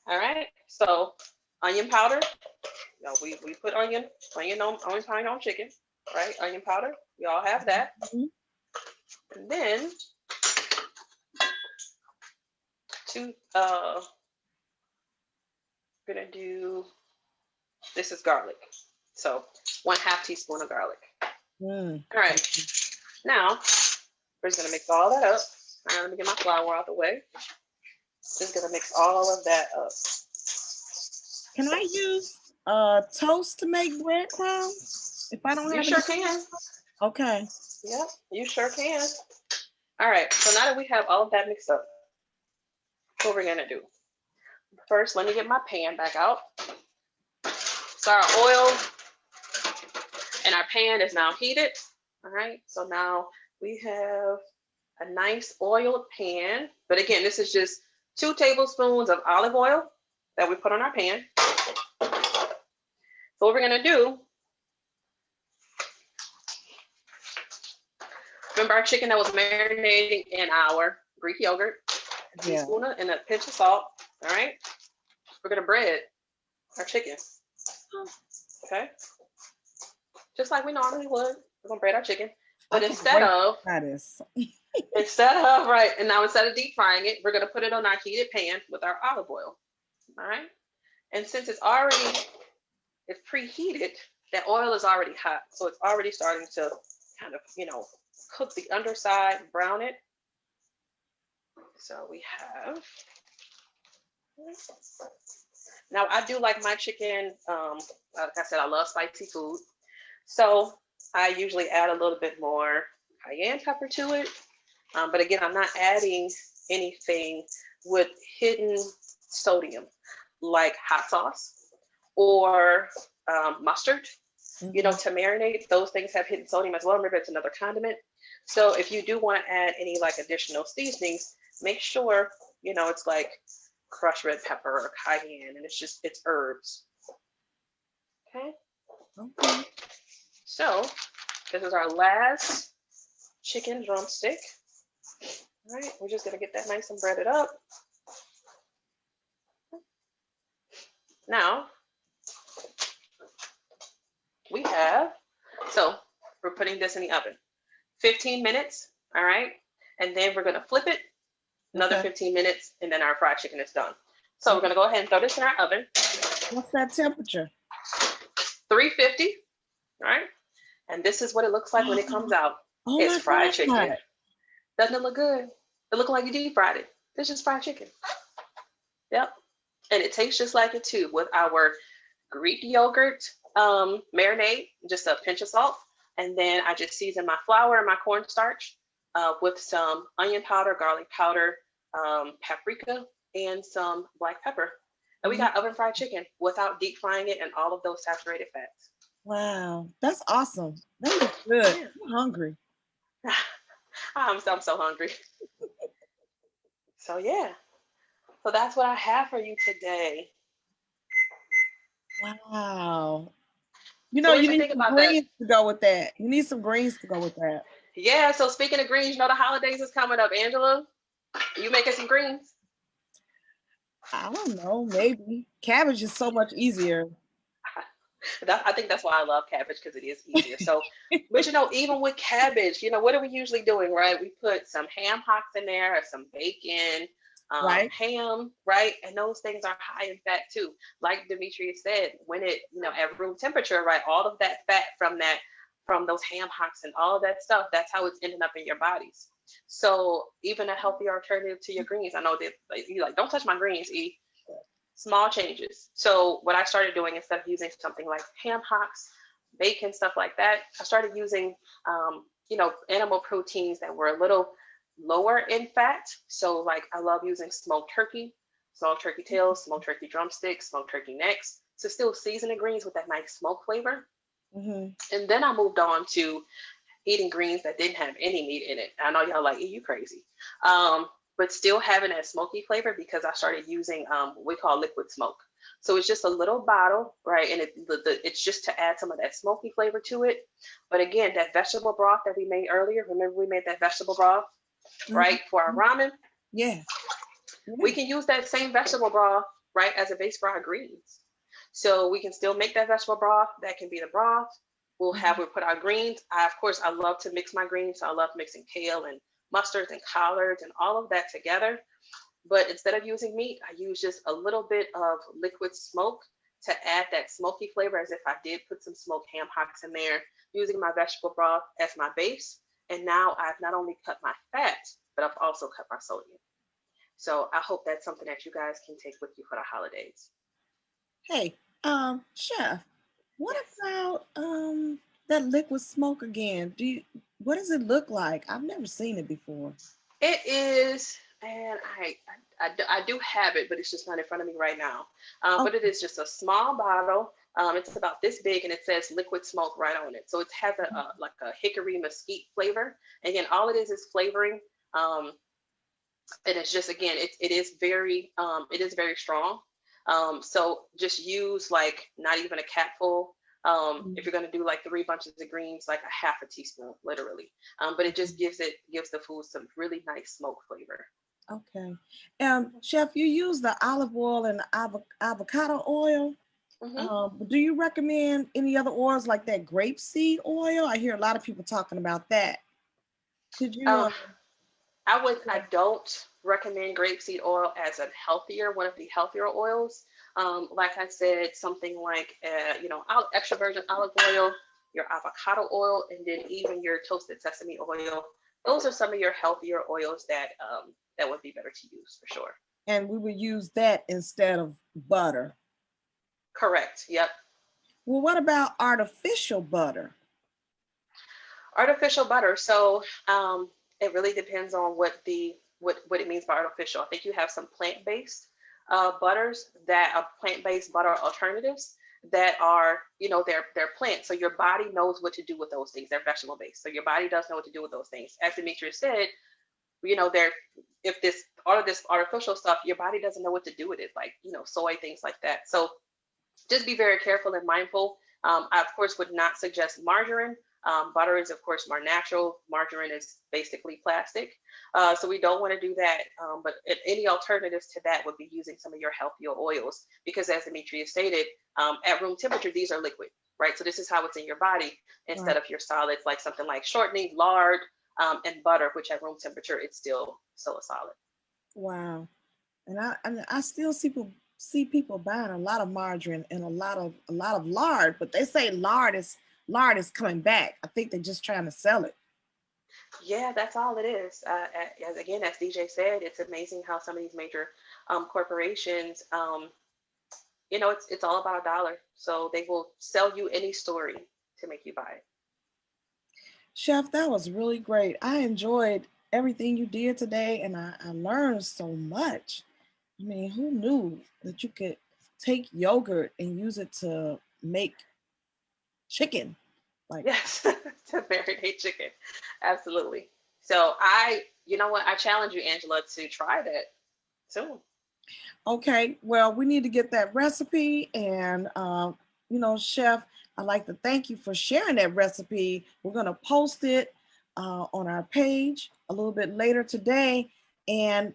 All right. So onion powder. You know, we put onion powder on chicken, right? Onion powder. We all have that. Mhm. And then we're gonna do, this is garlic. So 1/2 teaspoon of garlic. Mm. All right. Now we're just gonna mix all that up. All right, let me get my flour out the way. Just gonna mix all of that up. Can I use toast to make breadcrumbs? If I don't have You sure can. Okay. Yep, you sure can. All right, so now that we have all of that mixed up, what we're gonna do. First, let me get my pan back out. So our oil and our pan is now heated. All right, so now we have a nice oiled pan. But again, this is just 2 tablespoons of olive oil that we put on our pan. So what we're gonna do, remember our chicken that was marinating in our Greek yogurt, a teaspoon and a pinch of salt. All right, we're gonna bread our chicken. Okay, just like we normally would. We're gonna bread our chicken, but instead of right, and now instead of deep frying it, we're gonna put it on our heated pan with our olive oil. All right, and since it's preheated, that oil is already hot, so it's already starting to kind of, cook the underside, brown it. So we have, now I do like my chicken, like I said, I love spicy food. So I usually add a little bit more cayenne pepper to it. But again, I'm not adding anything with hidden sodium like hot sauce or mustard. Mm-hmm. You know, to marinate, those things have hidden sodium as well. Remember, it's another condiment. So if you do want to add any like additional seasonings, make sure, it's like crushed red pepper or cayenne, and it's herbs. Okay. So this is our last chicken drumstick. All right, we're just gonna get that nice and breaded up. Now we're putting this in the oven. 15 minutes, all right? And then we're gonna flip it, another 15 minutes, and then our fried chicken is done. So we're gonna go ahead and throw this in our oven. What's that temperature? 350, all right? And this is what it looks like when it comes out. It's fried chicken. Doesn't it look good? It looks like you deep fried it. It's just fried chicken. Yep. And it tastes just like it too, with our Greek yogurt marinade, just a pinch of salt. And then I just season my flour and my cornstarch with some onion powder, garlic powder, paprika, and some black pepper. And we got oven fried chicken without deep frying it and all of those saturated fats. Wow, that's awesome. That looks good. Yeah. I'm hungry. I'm so hungry. So yeah. So that's what I have for you today. Wow. You So know, what you you need think some about that? greens to go with that. You need some greens to go with that. Yeah, so speaking of greens, you know the holidays is coming up. Angela, you making some greens? I don't know, maybe. Cabbage is so much easier. I think that's why I love cabbage because it is easier. So, but even with cabbage, what are we usually doing, right? We put some ham hocks in there or some bacon, Right? ham, right? And those things are high in fat too. Like Demetria said, when it, at room temperature, right? All of that fat from those ham hocks and all of that stuff, that's how it's ending up in your bodies. So even a healthy alternative to your greens. I know that you like, don't touch my greens, E. Small changes. So what I started doing, instead of using something like ham hocks, bacon, stuff like that, I started using, animal proteins that were a little lower in fat. So like I love using smoked turkey tails, smoked turkey drumsticks, smoked turkey necks. So still seasoning greens with that nice smoke flavor. Mm-hmm. And then I moved on to eating greens that didn't have any meat in it. I know y'all like, you crazy. But still having that smoky flavor because I started using what we call liquid smoke. So it's just a little bottle, right? And it's just to add some of that smoky flavor to it. But again, that vegetable broth that we made earlier, remember we made that vegetable broth, right? For our ramen, Yeah. we can use that same vegetable broth, right, as a base for our greens. So we can still make that vegetable broth. That can be the broth. We put our greens. I love to mix my greens. So I love mixing kale and mustards and collards and all of that together. But instead of using meat, I use just a little bit of liquid smoke to add that smoky flavor, as if I did put some smoked ham hocks in there, using my vegetable broth as my base. And now I've not only cut my fat, but I've also cut my sodium. So I hope that's something that you guys can take with you for the holidays. Hey, chef, what Yes. about that liquid smoke again? What does it look like? I've never seen it before. It is, and I do have it, but it's just not in front of me right now. But it is just a small bottle. It's about this big, and it says liquid smoke right on it. So it has like a hickory mesquite flavor. Again, all it is flavoring. And it's just, again, it is very strong. So just use like not even a capful. If you're going to do like 3 bunches of greens, like a half a teaspoon, literally. But it just gives the food some really nice smoke flavor. Okay. Chef, you use the olive oil and avocado oil. Do you recommend any other oils like that grapeseed oil? I hear a lot of people talking about that. Could you? I don't recommend grapeseed oil as one of the healthier oils. Like I said, something like extra virgin olive oil, your avocado oil, and then even your toasted sesame oil. Those are some of your healthier oils that would be better to use for sure. And we would use that instead of butter. Correct. Yep. Well, what about artificial butter? Artificial butter. So it really depends on what it means by artificial. I think you have some plant-based butters that are plant-based butter alternatives that are, they're plants. So your body knows what to do with those things. They're vegetable-based. So your body does know what to do with those things. As Demetria said, if all of this artificial stuff, your body doesn't know what to do with it, like, soy, things like that. So just be very careful and mindful. I, of course, would not suggest margarine. Butter is, of course, more natural. Margarine is basically plastic. So we don't want to do that. But any alternatives to that would be using some of your healthier oils, because as Demetria stated, at room temperature, these are liquid, right? So this is how it's in your body instead of your solids, like something like shortening, lard, and butter, which at room temperature, it's still a solid. Wow. And I still see people buying a lot of margarine and a lot of lard, but they say lard is coming back. I think they're just trying to sell it. Yeah, that's all it is. As DJ said, it's amazing how some of these major corporations, it's all about a dollar. So they will sell you any story to make you buy it. Chef, that was really great. I enjoyed everything you did today, and I learned so much. I mean, who knew that you could take yogurt and use it to make chicken? Like, Yes, to marinate chicken. Absolutely. So you know what? I challenge you, Angela, to try that soon. okay, well, we need to get that recipe. And, Chef, I'd like to thank you for sharing that recipe. We're going to post it on our page a little bit later today. And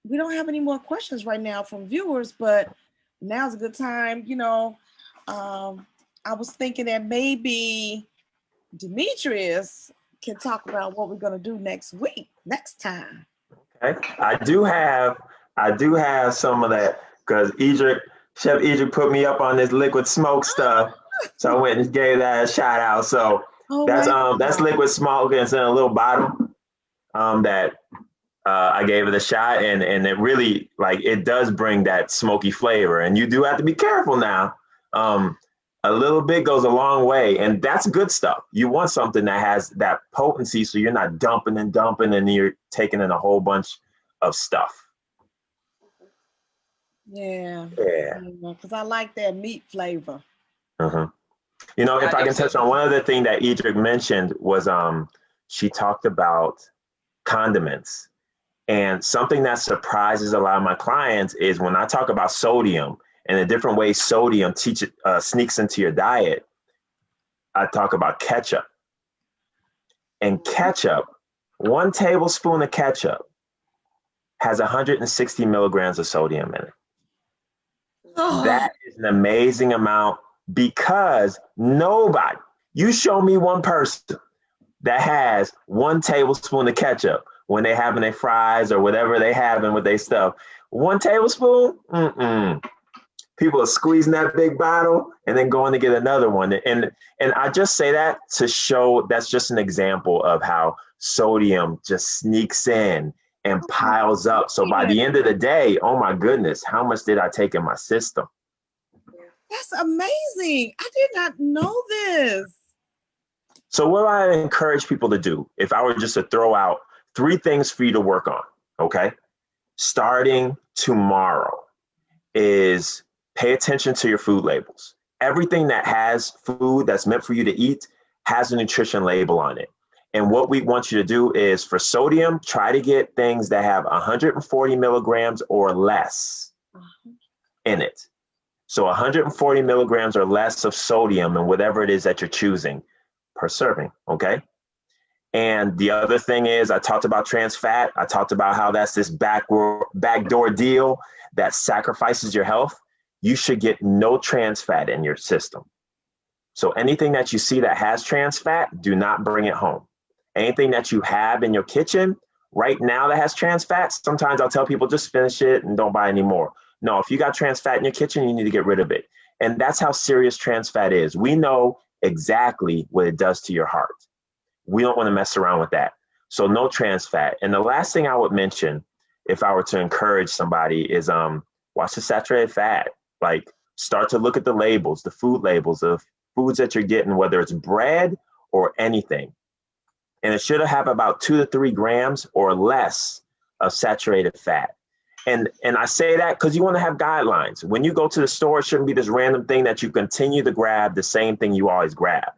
we don't have any more questions right now from viewers, but now's a good time. I was thinking that maybe Demetrius can talk about what we're going to do next time. Okay. I do have some of that because Chef Edric put me up on this liquid smoke stuff. So I went and gave that a shout out. So Oh, that's liquid smoke and it's in a little bottle that I gave it a shot and it really it does bring that smoky flavor. And you do have to be careful now. A little bit goes a long way, and that's good stuff. You want something that has that potency so you're not dumping and you're taking in a whole bunch of stuff. Yeah. Yeah. Because I like that meat flavor. Uh-huh. If I can touch on one other thing that Edric mentioned was she talked about condiments. And something that surprises a lot of my clients is when I talk about sodium and the different ways sodium sneaks into your diet, I talk about ketchup. And ketchup, 1 tablespoon of ketchup has 160 milligrams of sodium in it. Oh. That is an amazing amount because you show me one person that has 1 tablespoon of ketchup when they having their fries or whatever they having with their stuff. 1 tablespoon? People are squeezing that big bottle and then going to get another one. And I just say that to show that's just an example of how sodium just sneaks in and piles up. So by the end of the day, oh my goodness, how much did I take in my system? That's amazing. I did not know this. So what I encourage people to do, if I were just to throw out 3 things for you to work on, okay? Starting tomorrow is pay attention to your food labels. Everything that has food that's meant for you to eat has a nutrition label on it. And what we want you to do is for sodium, try to get things that have 140 milligrams or less in it. So 140 milligrams or less of sodium and whatever it is that you're choosing per serving, okay? And the other thing is I talked about trans fat. I talked about how that's this backdoor deal that sacrifices your health. You should get no trans fat in your system. So anything that you see that has trans fat, do not bring it home. Anything that you have in your kitchen right now that has trans fat, sometimes I'll tell people just finish it and don't buy any more. No, if you got trans fat in your kitchen, you need to get rid of it. And that's how serious trans fat is. We know exactly what it does to your heart. We don't want to mess around with that. So no trans fat. And the last thing I would mention, if I were to encourage somebody, is watch the saturated fat. Start to look at the labels, the food labels of foods that you're getting, whether it's bread or anything. And it should have about 2 to 3 grams or less of saturated fat. And I say that because you want to have guidelines. When you go to the store, it shouldn't be this random thing that you continue to grab the same thing you always grab.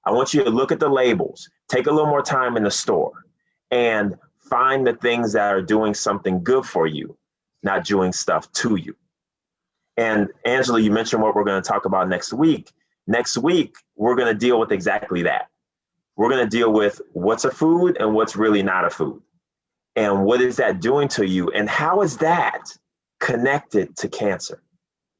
I want you to look at the labels, take a little more time in the store, and find the things that are doing something good for you, not doing stuff to you. And Angela, you mentioned what we're going to talk about next week. Next week, we're going to deal with exactly that. We're going to deal with what's a food and what's really not a food. And what is that doing to you? And how is that connected to cancer?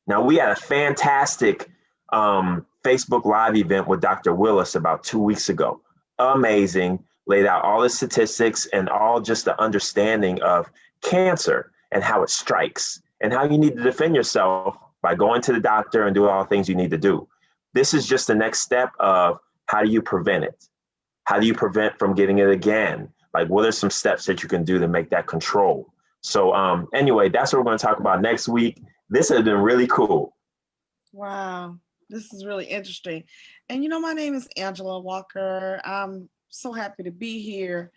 Now, we had a fantastic Facebook Live event with Dr. Willis about 2 weeks ago. Amazing. Laid out all the statistics and all just the understanding of cancer and how it strikes and how you need to defend yourself by going to the doctor and doing all the things you need to do. This is just the next step of how do you prevent it? How do you prevent from getting it again? What are some steps that you can do to make that control? So anyway, that's what we're going to talk about next week. This has been really cool. Wow. This is really interesting. And my name is Angela Walker. I'm so happy to be here.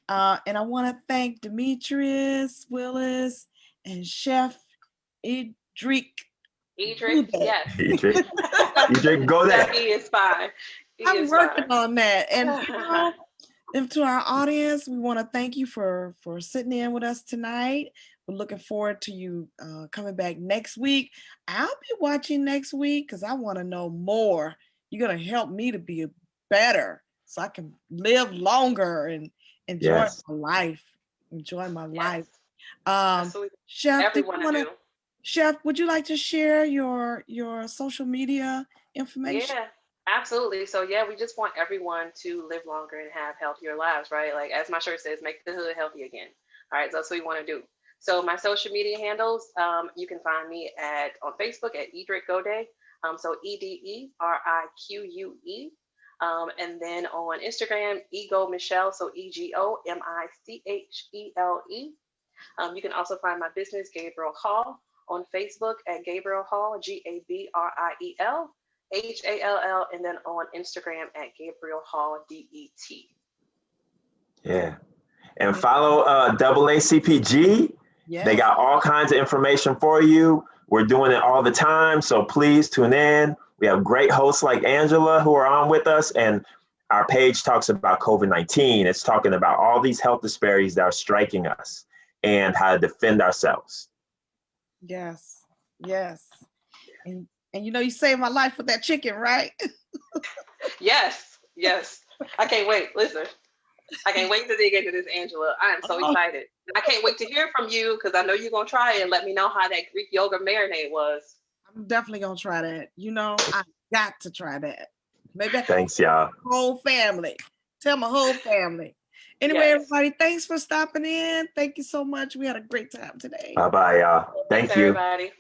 And I want to thank Demetrius Willis and Chef Idrik. Idris, yes. Idrik, go there. He is fine. I'm working on that. And and to our audience, we want to thank you for sitting in with us tonight. We're looking forward to you coming back next week. I'll be watching next week because I want to know more. You're going to help me to be better so I can live longer and enjoy my life. Enjoy my life. Chef, everyone Chef, would you like to share your social media information? Yeah, absolutely. So yeah, we just want everyone to live longer and have healthier lives, right? Like as my shirt says, make the hood healthy again. All right, so that's what we want to do. So my social media handles, you can find me on Facebook at Idrik Gode. So EDERIQUE. And then on Instagram, Ego Michelle, so EGOMICHELE. You can also find my business, Gabriel Hall, on Facebook at Gabriel Hall, GABRIEL HALL, and then on Instagram at Gabriel Hall DET. Yeah. And follow AACPG. Yes. They got all kinds of information for you. We're doing it all the time. So please tune in. We have great hosts like Angela who are on with us. And our page talks about COVID-19. It's talking about all these health disparities that are striking us and how to defend ourselves. Yes. Yes. And you know, you saved my life with that chicken, right? Yes. Yes. I can't wait. Listen, I can't wait to dig into this, Angela. I am so excited. I can't wait to hear from you because I know you're going to try it and let me know how that Greek yogurt marinade was. I'm definitely going to try that. You know, I got to try that. Maybe thanks, y'all. Whole family. Tell my whole family. Anyway, everybody, thanks for stopping in. Thank you so much. We had a great time today. Bye-bye, y'all. Thank you. Everybody.